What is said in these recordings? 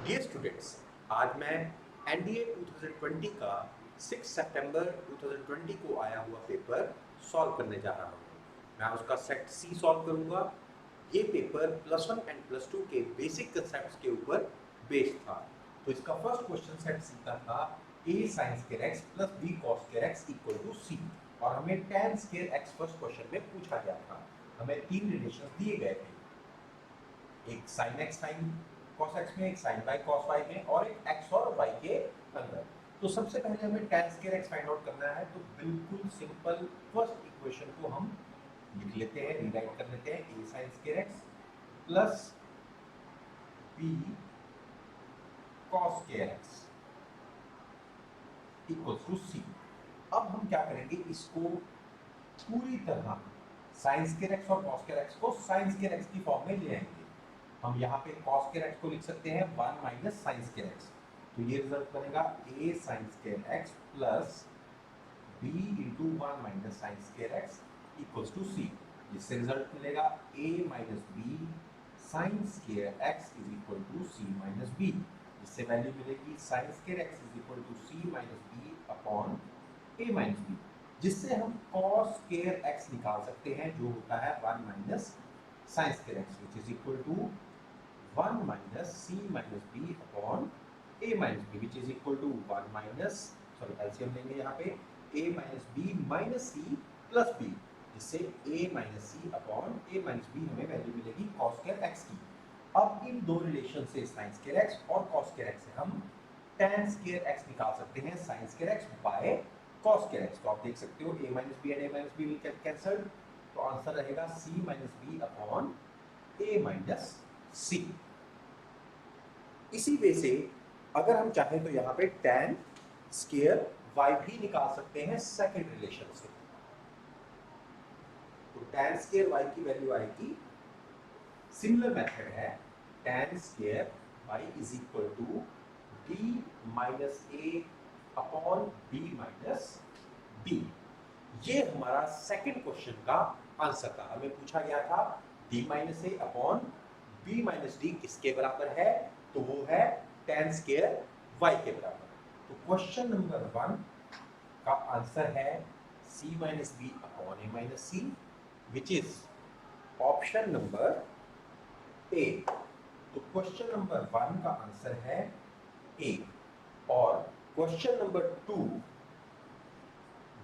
Dear students, आज मैं NDA 2020 का 6 सितंबर 2020 को आया हुआ पेपर सॉल्व करने जा रहा हूँ। मैं उसका सेट सी सॉल्व करूँगा। ये paper plus one and plus two के बेसिक कंसेप्ट के ऊपर बेस्ड था। तो इसका फर्स्ट क्वेश्चन सेट सी का था a sine square x plus b cos square x equal to c, और हमें tan square x first question में पूछा गया था। हमें तीन रिलेशन दिए गए थे, एक sine x sine cos x में, एक साइन वाई कॉस वाई में, और एक एक्स और वाई के अंदर। तो सबसे पहले हमें tan square x find out करना है। तो बिल्कुल सिंपल फर्स्ट इक्वेशन को हम लिख लेते हैं, रीराइट कर लेते हैं। A sine square x plus b cos square x equals to c. अब हम क्या करेंगे, इसको पूरी तरह साइन स्क्वायर एक्स और कॉस स्क्वायर एक्स को साइन स्क्वायर एक्स की फॉर्म में ले आएंगे। हम यहाँ पे कॉस स्क्वायर एक्स को लिख सकते हैं 1 माइनस साइन स्क्वायर एक्स। तो ये रिजल्ट बनेगा a sine square x plus b into 1 minus sine square x equals to c. जिससे रिजल्ट मिलेगा a minus b sine square x is equal to c minus b. जिससे value मिलेगी sine square x is equal to c minus b upon a minus b. जिससे हम cos square x निकाल सकते हैं, जो होता है 1 minus sine square x, which is equal to 1 minus c minus b upon a minus b, which is equal to 1 minus, sorry LCM लेंगे यहाँ पे, a minus b minus c plus b। जिससे a minus c upon a minus b हमें value मिलेगी cos square x की। अब इन दो रिलेशन से साइन स्क्वायर x और cos स्क्वायर x से हम tan स्क्वायर x निकाल सकते हैं sine square x by cos square x। तो आप देख सकते हो a minus b and a minus b will get cancelled. तो आंसर रहेगा c minus b upon a minus c। इसी वे से अगर हम चाहें तो यहाँ पे tan स्क्वायर y भी निकाल सकते हैं सेकंड रिलेशन से। तो tan स्क्वायर y की वैल्यू आएगी, सिमिलर मेथड है, tan square y is equal to d minus a upon b minus b। ये हमारा सेकंड क्वेश्चन का आंसर था। हमें पूछा गया था d minus a upon b minus d किसके बराबर है, तो वो है tan स्क्वायर y के बराबर। तो क्वेश्चन नंबर 1 का आंसर है c minus b upon a minus c, which is option number ए। तो क्वेश्चन नंबर 1 का आंसर है ए। और क्वेश्चन नंबर 2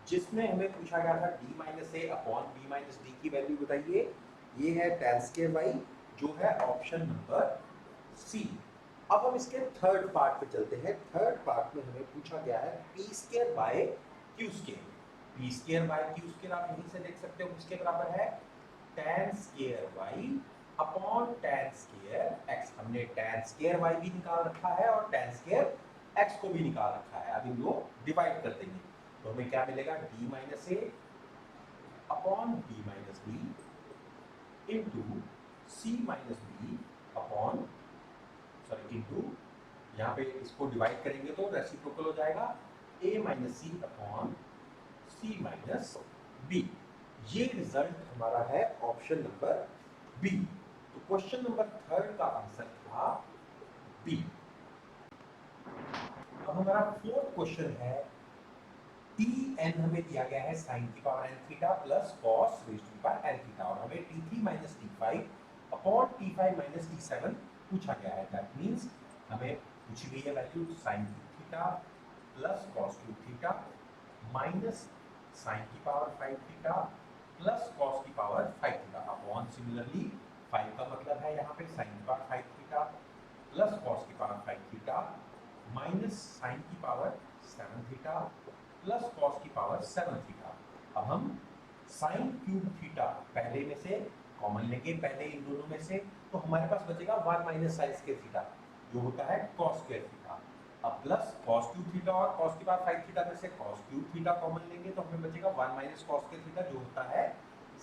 जिसमें हमें पूछा गया था d minus a upon B minus D की वैल्यू बताइए, ये है tan स्क्वायर y, जो है ऑप्शन नंबर सी। अब हम इसके थर्ड पार्ट पे चलते हैं। थर्ड पार्ट में हमें पूछा गया है P square by Q square. P square by Q square आप यहीं से देख सकते हो किसके बराबर है, tan square y upon tan square x। हमने tan स्क्वायर y भी निकाल रखा है और tan स्क्वायर x को भी निकाल रखा है। अब इन दो डिवाइड कर देंगे तो हमें क्या मिलेगा, d minus a upon b minus b into c minus b upon, sorry into, यहाँ पे इसको डिवाइड करेंगे तो रेसिप्रोकल हो जाएगा, a minus C upon C minus B. ये रिजल्ट हमारा है ऑप्शन नंबर बी। तो क्वेश्चन नंबर थर्ड का आंसर था बी। अब हमारा फोर्थ क्वेश्चन है Tn हमें दिया गया है sin की power n theta plus cos raise to the power n theta, और हमें T3 minus T5 upon T5 minus T7 पूछा गया है। दैट मींस हमें पूछी गई है value sin cube theta plus cos cube theta minus sin की पावर 5 थीटा प्लस cos की पावर 5 थीटा अपॉन, सिमिलरली 5 का मतलब है यहाँ पे sin की पावर 5 थीटा प्लस cos की पावर 5 थीटा माइनस sin की पावर 7 थीटा प्लस cos की पावर 7 थीटा। अब हम sin क्यूब थीटा पहले में से कॉमन लेंगे, पहले इन दोनों में से, तो हमारे पास बचेगा 1 माइनस sin स्क्वायर थीटा, जो होता है cos स्क्वायर थीटा। अब प्लस cos क्यूब थीटा और cos की पावर 5 थीटा में से cos क्यूब थीटा कॉमन लेंगे तो हमें बचेगा 1 माइनस cos स्क्वायर थीटा, जो होता है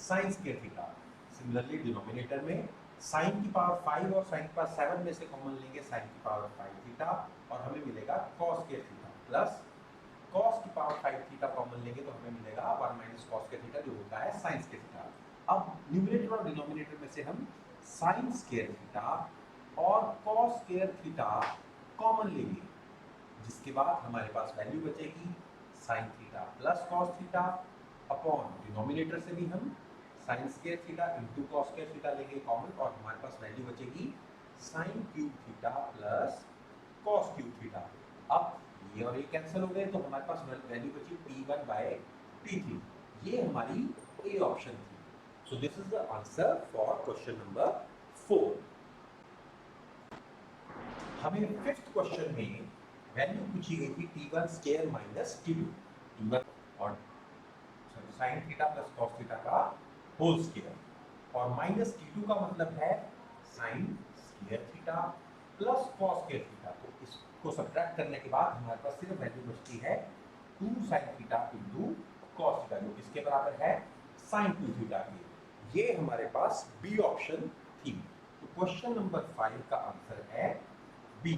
sin square theta. Similarly denominator में sin की पावर 5 और sin की पावर 7 में से कॉमन लेंगे sin की पावर 5 थीटा, और हमें मिलेगा cos square theta, plus cos की पावर 5 थीटा कॉमन लेंगे तो हमें मिलेगा 1 माइनस cos स्क्वायर थीटा, जो होता है sin स्क्वायर थीटा। अब न्यूमरेटर और डिनोमिनेटर में से हम sin स्क्वायर थीटा और cos स्क्वायर थीटा कॉमन ले लिए, जिसके बाद हमारे पास वैल्यू बचेगी sign theta plus cos theta upon denominator से भी हम sine square theta into cos square theta लेंगे कॉमन, और हमारे पास वैल्यू बचेगी sine cube theta plus cos cube theta. अब ये और ये कैंसिल हो गए तो हमारे पास वैल्यू बची T1 बाय T3। ये हमारी ए ऑप्शन थी। सो this is the answer for question number 4। हमें फिफ्थ क्वेश्चन में वैल्यू पूछी गई थी T1 square minus T2, T1 और sign theta plus cos theta का होल स्क्वायर, और माइनस T2 का मतलब है sine square theta plus cos square theta. तो इसको सब्ट्रैक्ट करने के बाद हमारे पास सिर्फ वैल्यू बचती है 2 sine theta into cos theta, जो किसके बराबर है साइन 2 थीटा की। ये हमारे पास बी ऑप्शन थी। तो क्वेश्चन नंबर 5 का आंसर है बी।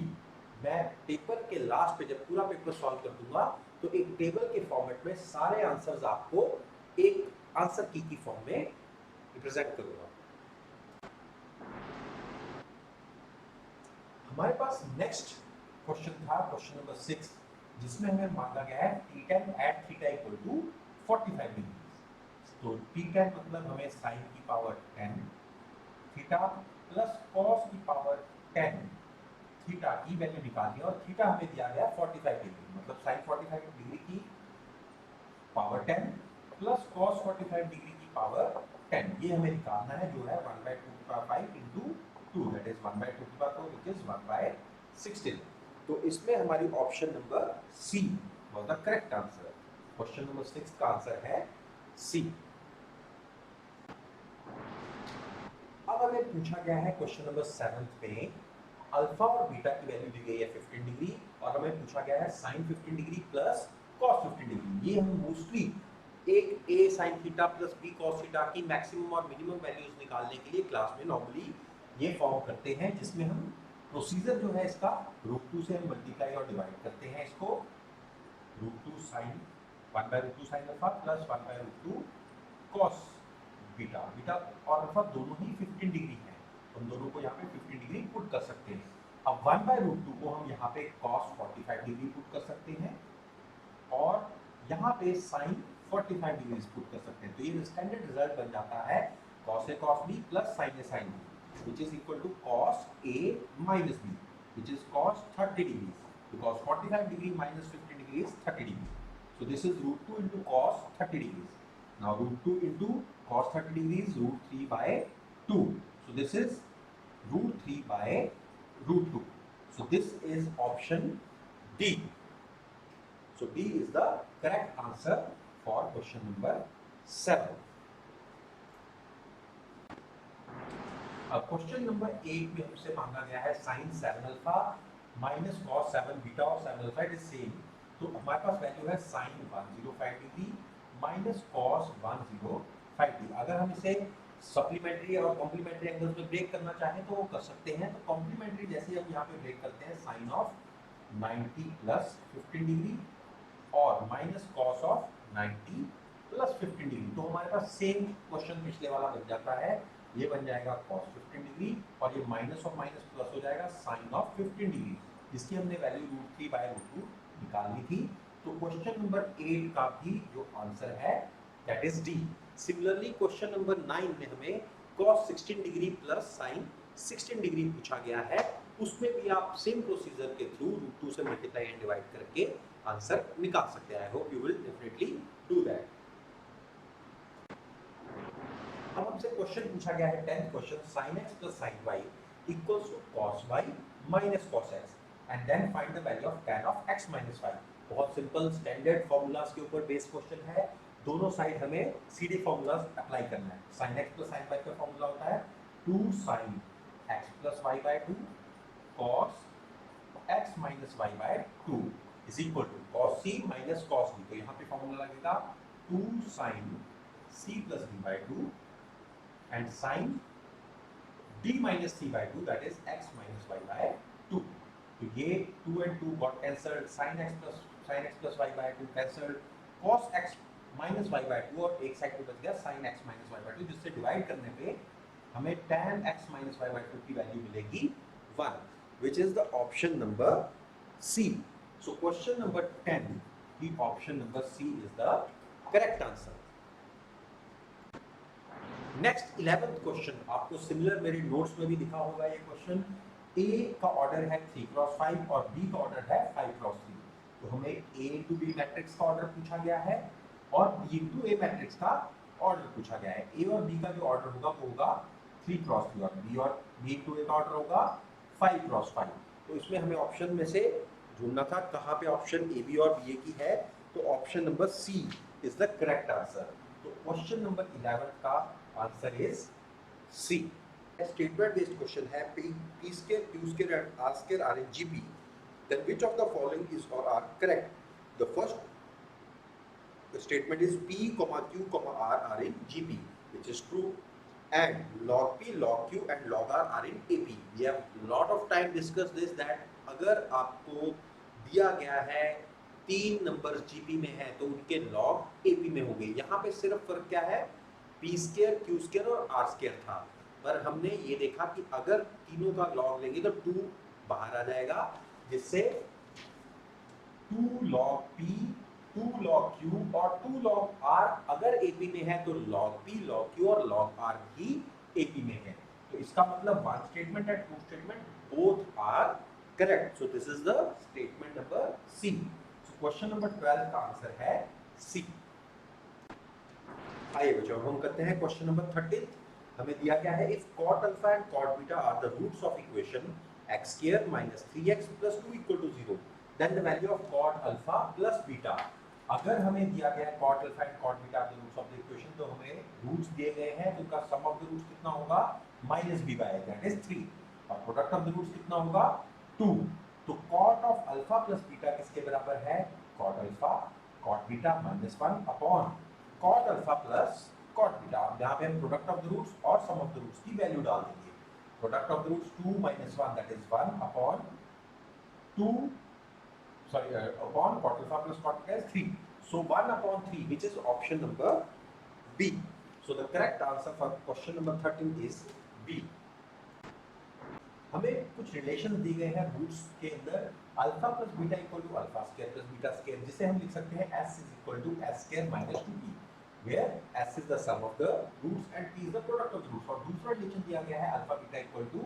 मैं पेपर के लास्ट पे जब पूरा पेपर सॉल्व कर दूंगा तो एक टेबल के फॉर्मेट में सारे आंसर्स आपको एक आंसर की फॉर्म में रिप्रेजेंट करूंगा। हमारे पास नेक्स्ट क्वेश्चन था क्वेश्चन नंबर 6, जिसमें हमें मांगा गया है T10 at theta equal to 45 degree. तो T10 मतलब हमें साइन की पावर 10 थीटा प्लस कॉस की पावर 10 थीटा की वैल्यू निकालनी है, और थीटा हमें दिया गया 45 डिग्री, मतलब साइन 45 डिग्री की पावर 10 प्लस कॉस 45 डिग्री की पावर 10। ये हमें निकालना है, जो है 1/2 into 2, that is 1/2 which is 1/16। तो इसमें हमारी option number she was the correct answer. Question number 6 का आंसर है सी। अब हमें पूछा गया है क्वेश्चन नंबर 7 में अल्फा और बीटा की वैल्यू दी गई है 15 डिग्री, और हमें पूछा गया है sine 15 degree plus cos 15 degree. ये हम मोस्टली एक a sine theta plus b cos theta की मैक्सिमम और मिनिमम वैल्यूज निकालने के लिए क्लास में नॉर्मली ये फॉर्म करते हैं, जिसमें हम प्रोसीजर जो है इसका √2 से हम मल्टीप्लाई और डिवाइड करते हैं इसको। √2 sine 1/√2 sine alpha plus 1/√2 cos beta. Beta और अल्फा दोनों ही 15 डिग्री है, हम दोनों को यहाँ पे 15 डिग्री पुट कर सकते हैं। अब 1/√2 को हम यहाँ पे cos 45 डिग्री पुट कर सकते हैं, और यहाँ पे sin 45 डिग्री पुट कर सकते हैं। तो ये स्टैंडर्ड रिजल्ट बन जाता है cos A cos B plus sin A sin B, which is equal to cos A minus B, which is cos 30 degrees, because 45 degree minus 15 degree is 30 degree. So this is √2 into cos 30 degrees. Now √2 into cos 30 degrees √3/2. So this is √3/√2. So this is option D. So D is the correct answer for question number 7. अब question number 8 में हमसे मांगा गया है sine 7 alpha minus cos 7 beta और 7 alpha it is same. तो हमारे पास वैल्यू है sine 105 degree minus cos 105 degree. अगर हम इसे सप्लीमेंट्री और कॉम्प्लीमेंट्री एंगल्स में ब्रेक करना चाहें तो वो कर सकते हैं। तो कॉम्प्लीमेंट्री जैसे हम यहाँ पे ब्रेक करते हैं साइन ऑफ 90 प्लस 15 डिग्री और minus cos of 90 plus 15 degree. तो हमारे पास सेम क्वेश्चन पिछले वाला बन जाता है, ये बन जाएगा cos 15 डिग्री और ये माइनस ऑफ माइनस प्लस हो जाएगा साइन ऑफ 15 डिग्री, जिसकी हमने वैल्यू √3/√2 निकालनी थी। तो क्वेश्चन नंबर 8 का भी जो आंसर है that is D. Similarly question number 9 में हमें cos 16 degree plus sign 16 degree पूछा गया है, उसमें भी आप सेम प्रोसीजर के थ्रू √2 से मल्टीप्लाई एंड डिवाइड करके आंसर निकाल सकते हैं। I hope you will definitely do that. अब हमसे क्वेश्चन पूछा गया है 10th question sin x plus sin y equals to cos y minus cos x and then find the value of tan of x minus y। बहुत simple standard formulas के ऊपर based question है, दोनों side हमें सीधे formulas apply करना है। sin x plus sin y का फार्मूला होता है 2 sin x plus y by 2 cos x minus y by 2 is equal to cos c minus cos d। तो यहाँ पे फार्मूला लगेगा 2 sin c plus d by 2 and sin d minus c by 2 that is x minus y by 2। तो ये 2 and 2 got cancelled, sin x plus y by 2 cancelled, cos x minus y by 2 और एक side पे बच गया sin x minus y by 2, जिससे divide करने पे हमें tan x minus y by 2 की वैल्यू मिलेगी 1, which is the option number C. So question number 10, the option number C is the correct answer. Next 11th question, आपको similar मेरे notes में भी दिखा होगा ये क्वेश्चन। ए का ऑर्डर है 3x5 और बी का ऑर्डर है 5x3। तो हमें ए इंटू बी मैट्रिक्स का ऑर्डर पूछा गया है और बी इंटू ए मैट्रिक्स का ऑर्डर पूछा गया है। ए और बी का जो ऑर्डर होगा वो होगा 3x3 और बी इंटू ए का ऑर्डर होगा 5x5। तो इसमें हमें ऑप्शन में से ढूंढना था कहाँ पे ऑप्शन ए बी और बी ए की है, तो option number C is the correct answer. तो क्वेश्चन नंबर 11 का answer is C. Statement based question है, p square, q square and r square are in GP, then which of the following is or are correct? The first statement is p, q, r are in GP, which is true, and log p, log q and log r are in AP. We have lot of time discussed this that अगर आपको दिया गया है 3 number GP में है तो उनके log AP में होंगे। यहाँ पे सिर्फ फर्क क्या है, पी स्क्वायर, क्यू स्क्वायर और आर स्क्वायर था, पर हमने ये देखा कि अगर तीनों का लॉग लेंगे तो 2 बाहर आ जाएगा, जिससे 2 लॉग पी, 2 लॉग क्यू और 2 लॉग आर अगर एपी में है तो लॉग पी, लॉग क्यू और लॉग आर भी एपी में है। तो इसका मतलब one statement and two statement both are correct. So this is the statement number C. सो क्वेश्चन नंबर 12 का आंसर है सी। आइए बच्चों हम करते हैं क्वेश्चन नंबर 13। हमें दिया गया है if cot alpha and cot beta are the roots of equation x square minus 3x plus 2 equal to 0, then the value of cot alpha plus beta। अगर हमें दिया गया है cot alpha and cot beta the roots of the equation, तो हमें roots दिए गए हैं तो उनका sum of the roots कितना होगा, minus b by a, that is 3, और product of the roots कितना होगा 2। तो cot of alpha plus beta किसके बराबर है, cot alpha cot beta minus 1 upon cot alpha plus cot beta। यहाँ पे हम प्रोडक्ट ऑफ द रूट्स और सम ऑफ द रूट्स की वैल्यू डाल देंगे। Product of the roots 2 minus 1 that is 1 upon 2 sorry upon cot alpha plus cot beta is 3, so 1 upon 3 which is option number B। so the correct answer for question number 13 is B। हमें कुछ relation दी गए हैं roots के अंदर, alpha plus beta equal to alpha square plus beta square, जिसे हम लिख सकते हैं s is equal to s square minus 2p, where s is the sum of the roots and p is the product of the roots। और दूसरा relation दिया गया है alpha beta equal to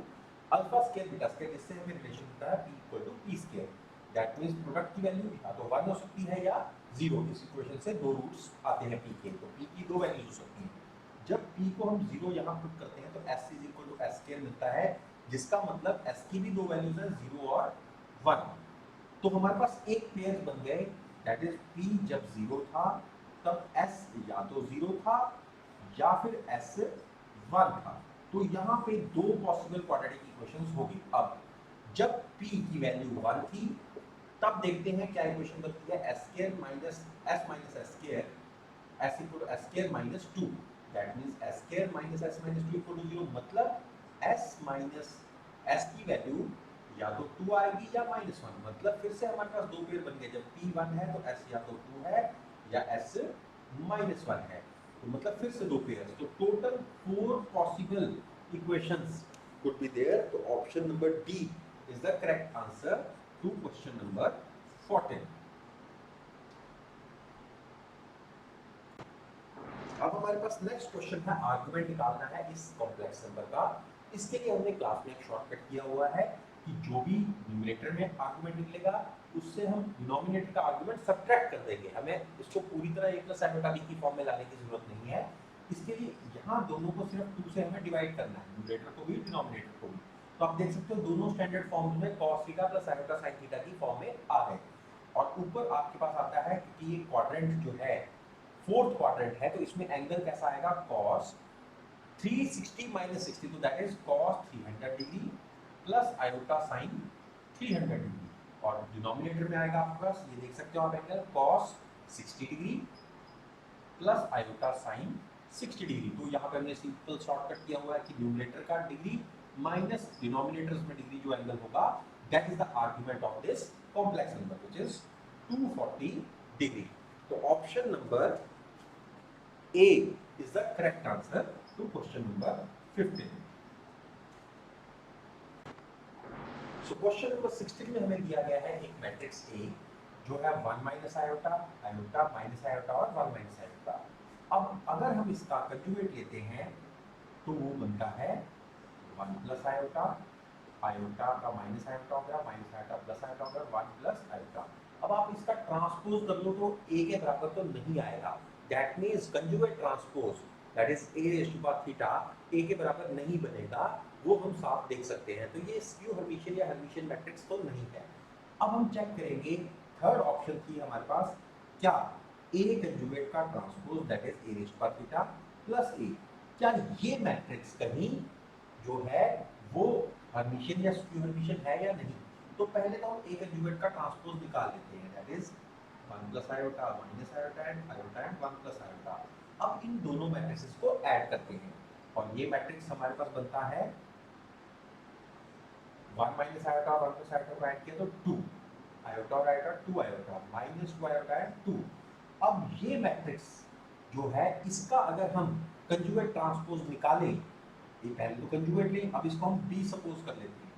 alpha square beta square, जिससे हमें relation होता है p equal to p square. That means product की वैल्यू या तो 1 हो सकती है या 0। इस इक्वेशन से दो रूट्स आते हैं p के, तो p की दो वैल्यूज हो सकती हैं। जब p को हम 0 यहाँ पुट करते हैं तो s is equal to s square मिलता है, जिसका मतलब s की भी दो वैल्यूज हैं 0 और 1। तो हमारे पास एक पेयर बन गए, दैट इज p जब 0 था तब s या तो 0 था या फिर s 1 था। तो यहाँ पे दो पॉसिबल क्वाड्रेटिक इक्वेशंस होगी। अब जब p की वैल्यू 1 थी तब देखते हैं क्या इक्वेशन बनती है, s square minus s minus s square s equal to s square minus 2, that means s square minus s minus 2 equal to 0। मतलब s माइनस s की वैल्यू या तो 2 आएगी या -1। मतलब फिर से हमारे पास दो पेयर बन गए, जब p 1 है तो s या तो 2 है या s -1 है, तो मतलब फिर से दो पेयर। तो total 4 possible equations could be there। तो option number D is the correct answer to question number 14। अब हमारे पास नेक्स्ट क्वेश्चन है, आर्गुमेंट निकालना है इस कॉम्प्लेक्स नंबर का। इसके लिए हमने क्लास में एक शॉर्टकट किया हुआ है कि जो भी न्यूमरेटर में आर्गुमेंट निकलेगा उससे हम डिनोमिनेटर का आर्गुमेंट सब्ट्रैक्ट कर देंगे। हमें इसको पूरी तरह a प्लस iota b की फॉर्म में लाने की जरूरत नहीं है। इसके लिए यहाँ दोनों को सिर्फ 2 से हमें डिवाइड करना है, न्यूमरेटर को भी डिनोमिनेटर को भी। तो आप देख सकते हो दोनों स्टैंडर्ड फॉर्म्स में cos theta plus iota sin theta की फॉर्म में आ गए। और ऊपर आपके पास आता है कि ये क्वाड्रेंट जो है फोर्थ क्वाड्रेंट है, तो इसमें एंगल कैसा आएगा, cos 360 minus 60, तो that is cos 300 degree plus iota sin 300 degree. और डिनोमिनेटर में आएगा आपके पास, ये देख सकते हो आप angle cos 60 degree plus iota sin 60 degree. तो यहाँ पे हमने सिंपल शॉर्टकट किया हुआ है कि न्यूमरेटर का डिग्री माइनस डिनोमिनेटर्स में डिग्री जो एंगल होगा, that is the argument of this complex number which is 240 degree. तो option number A is the correct answer to question number 15। So तो क्वेश्चन नंबर 16 में हमें दिया गया है एक मैट्रिक्स A जो है 1 minus iota, iota minus iota और 1 माइनस आयोटा। अब अगर हम इसका कंजुगेट लेते हैं तो वो बनता है 1 प्लस आयोटा, आयोटा का माइनस आयोटा हो गया, माइनस आयोटा प्लस आयोटा हो गया, 1 प्लस आयोटा। अब आप इसका ट्रांसपोज कर लो तो a के बराबर तो नहीं आएगा। That means conjugate transpose that is a raise to power theta a के बराबर नहीं बनेगा, वो हम साफ देख सकते हैं। तो ये स्क्यू हर्मिशियन या हर्मिशियन मैट्रिक्स तो नहीं है। अब हम चेक करेंगे, थर्ड ऑप्शन थी हमारे पास, क्या a कंजुगेट का transpose that is a raise to power theta plus a, क्या ये मैट्रिक्स कहीं जो है वो हर्मिशियन या स्क्यू हर्मिशियन है या नहीं। तो पहले तो हम a कंजुगेट का ट्रांसपोज निकाल लेते हैं, that is 1 plus iota minus iota and 1 plus iota. अब इन दोनों मैट्रिक्सेस को ऐड करते हैं और ये मैट्रिक्स हमारे पास बनता है 1 माइनस आयोटा और 1 प्लस आयोटा को ऐड किया तो 2 आयोटा और iota, 2 iota minus 2 iota and 2। अब ये मैट्रिक्स जो है इसका अगर हम कंजुगेट ट्रांसपोज निकालें, ये पहले तो कंजुगेट लें, अब इसको हम b सपोज कर लेते हैं,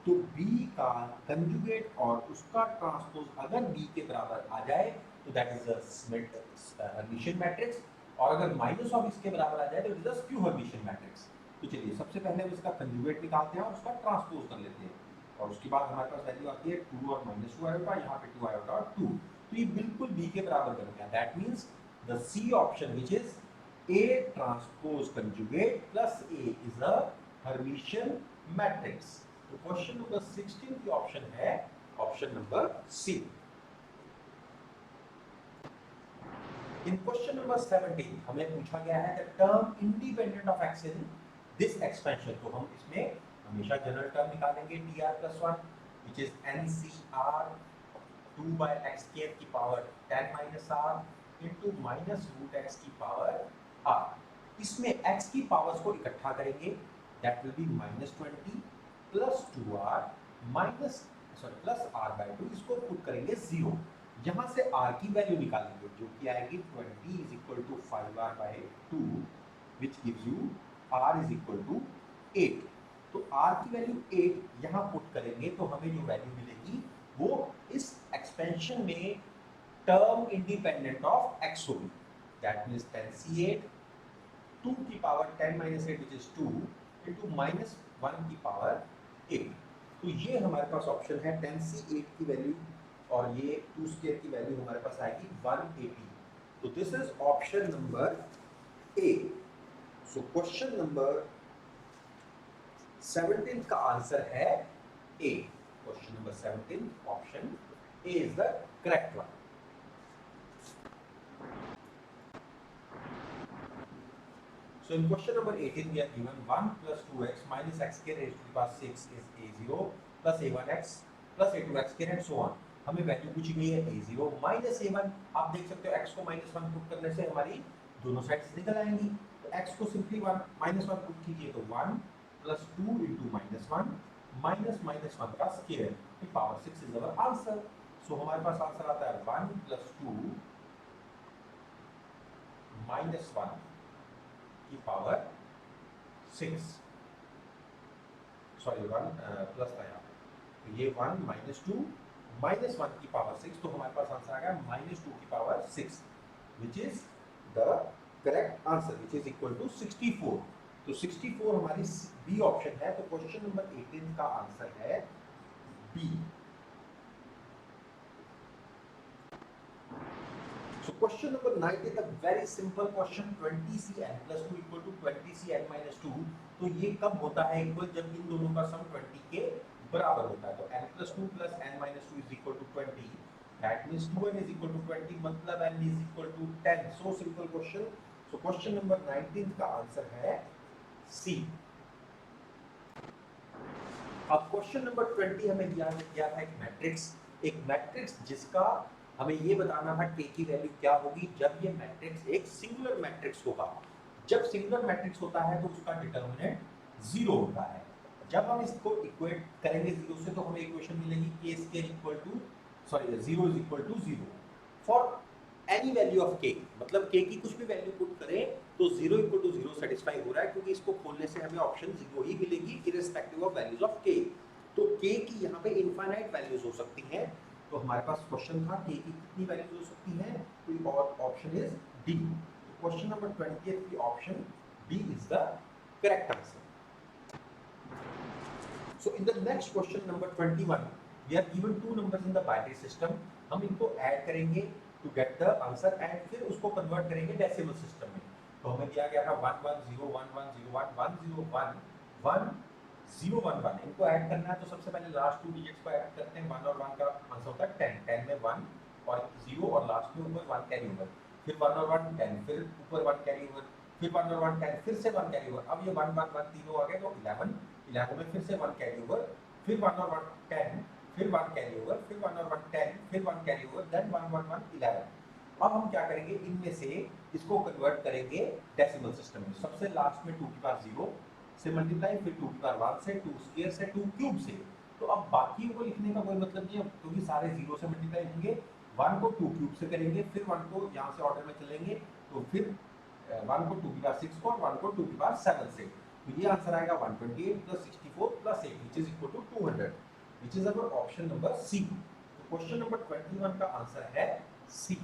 तो b का कंजुगेट और उसका ट्रांसपोज अगर b के बराबर आ जाए तो that is a Hermitian matrix, और अगर माइनस ऑफ इसके बराबर आ जाए तो it is a skew Hermitian matrix. तो चलिए सबसे पहले हम इसका कंजुगेट निकालते हैं और उसका ट्रांसपोज कर लेते हैं, और उसके बाद हमारे पास वैल्यू आती है 2 और माइनस 2 आयोटा, यहाँ पे 2 आयोटा और 2, तो ये बिल्कुल b के बराबर बन गया। That means the c option which is A transpose conjugate plus A is a Hermitian matrix। तो क्वेश्चन नंबर 16 की ऑप्शन है ऑप्शन नंबर सी। इन क्वेश्चन नंबर 17 हमें पूछा गया है the term independent of x in this expansion. तो हम इसमें हमेशा जनरल टर्म निकालेंगे dr+1 which is ncr 2 by x square की power 10 minus r into minus root x की पावर r। इसमें x की पावर्स को इकट्ठा करेंगे, that will be -20 plus 2r minus plus r by 2, इसको पुट करेंगे 0। यहाँ से r की वैल्यू निकालेंगे जो कि आएगी 20 is equal to 5r by 2 which gives you r is equal to 8। तो r की वैल्यू 8 यहाँ पुट करेंगे तो हमें जो वैल्यू मिलेगी वो इस एक्सपेंशन में टर्म इंडिपेंडेंट ऑफ x होगी। दैट मींस 10c8 2 की power 10 minus 8 which is 2 into minus 1 की पावर 8। तो ये हमारे पास ऑप्शन है 10c8 की वैल्यू, और ये 2 स्क्वायर की वैल्यू हमारे पास आएगी 180। तो this is option number A. So question number 17 का आंसर है A. Question number 17 option A is the correct one. So in question number 18 we are given 1 plus 2x minus x square raised to the power 6 is a0 plus a1x plus a2x square and so on। हमें value पूछी गई है a0 minus a1। आप देख सकते हो x को -1 put करने से हमारी दोनों साइड्स निकल आएंगी। तो x को सिंपली -1 पुट कीजिए तो 1 प्लस 2 इंटू -1 माइनस 1 का स्क्वायर की पावर 6 इज अवर आंसर। सो हमारे पास आंसर आता है 1 प्लस 2 माइनस 1 की पावर 6, सॉरी 1 प्लस था यहाँ पे, तो ये 1 माइनस 2 माइनस 1 की पावर 6, तो हमारे पास आंसर आ गया -2 की power 6 which is the correct answer which is equal to 64। तो 64 हमारी बी ऑप्शन है। तो क्वेश्चन नंबर 18 का आंसर है B. So question number 19 a very simple question, 20cn plus 2 equal to 20cn minus 2। तो ये कब होता है इक्वल, जब इन दोनों का सम 20 के बराबर होता है। तो n plus 2 plus n minus 2 is equal to 20, that means 2n is equal to 20 मतलब n is equal to 10। so simple question। so question number 19 का आंसर है C। अब क्वेश्चन नंबर 20 हमें दिया था एक मैट्रिक्स जिसका हमें ये बताना था k की वैल्यू क्या होगी जब ये मैट्रिक्स एक सिंगुलर मैट्रिक्स होगा। जब सिंगुलर मैट्रिक्स होता है तो उसका डिटर्मिनेंट 0 होता है। जब हम इसको इक्वेट करेंगे 0 से तो हमें इक्वेशन मिलेगी k square equal to 0 is equal to 0 for any value of k। मतलब k की कुछ भी वैल्यू पुट करें तो 0 इक्वल टू 0 सेटिस्फाई हो रहा है, क्योंकि इसको खोलने से हमें ऑप्शन 0 ही मिलेगी irrespective of values of k। तो k की यहाँ पे इनफाइनाइट वैल्यूज हो सकती हैं। तो हमारे पास क्वेश्चन था k की कितनी वैल्यूज हो सकती हैं, तो option is D. Question number 20 की option D is the correct answer. So in the next question number 21, we are given two numbers in the binary system. हम इनको ऐड करेंगे to get the answer and फिर उसको convert करेंगे decimal system में। तो हमें दिया गया था 11011011011 इनको ऐड करना है। तो सबसे पहले लास्ट टू डिजिट्स को ऐड करते हैं। 1 और 1 का आंसर होता है 10, 10 में 1 और 0 और लास्ट में ऊपर 1 कैरी ओवर, फिर 1 और 1 10, फिर ऊपर 1 कैरी ओवर, फिर 1 और 1 10, फिर से 1 कैरी ओवर। अब ये 1 1 1 तीनों आ गए तो 11, 11 में फिर से 1 कैरी ओवर, फिर 1 और 1 10, फिर 1 कैरी ओवर, फिर 1 और 1 10, फिर 1 कैरी ओवर, देन 1 1 1 11। अब हम क्या करेंगे, इनमें से इसको कन्वर्ट करेंगे डेसिमल सिस्टम में। सबसे लास्ट में 2 की पावर 0 से मल्टीप्लाई, फिर 2 की पावर 1 से, 2 स्क्वायर से, 2 क्यूब से। तो अब बाकी को लिखने का कोई मतलब नहीं है क्योंकि सारे 0 से मल्टीप्लाई होंगे। 1 को 2 क्यूब से करेंगे, फिर 1 को यहाँ से ऑर्डर में चलेंगे, तो फिर 1 को 2 की पावर 6 को और 1 को 2 की पावर 7 से। तो ये आंसर आएगा 128 plus 64 plus 8 which is equal to 200, which is our option number C. तो क्वेश्चन नंबर 21 का आंसर है C.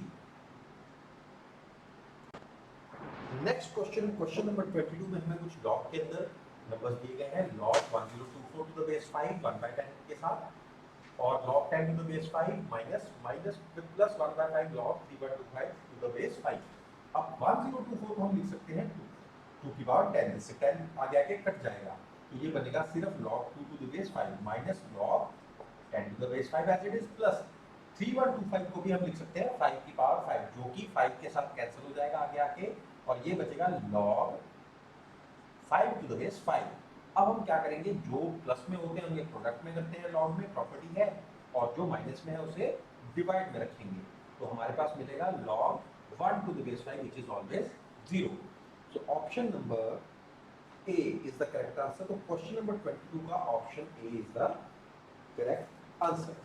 Next question, question number 22 में हमें कुछ लॉग के अंदर नंबर्स दिए गए हैं। लॉग 1024 टू द बेस 5 1/10 के साथ, और log 10 to the base 5 minus plus 1/5 log 3/25 to the base 5। अब 1024 को हम लिख सकते हैं 2 की पावर 10, इससे 10 आगे आके कट जाएगा, तो ये बनेगा सिर्फ log 2 to the base 5 minus log 10 to the base 5 as it is, plus 3125 को भी हम लिख सकते हैं 5 की पावर 5, जो कि 5 के साथ कैंसिल हो जाएगा आगे आके, और ये बचेगा log 5 to the base 5। अब हम क्या करेंगे, जो प्लस में होते हैं उनके प्रोडक्ट में करते हैं, लॉग में प्रॉपर्टी है, और जो माइनस में है उसे डिवाइड में रखेंगे। तो हमारे पास मिलेगा log 1 to the base 5 which is always 0। So option number A is the correct answer। तो क्वेश्चन नंबर 22 का option A is the correct answer।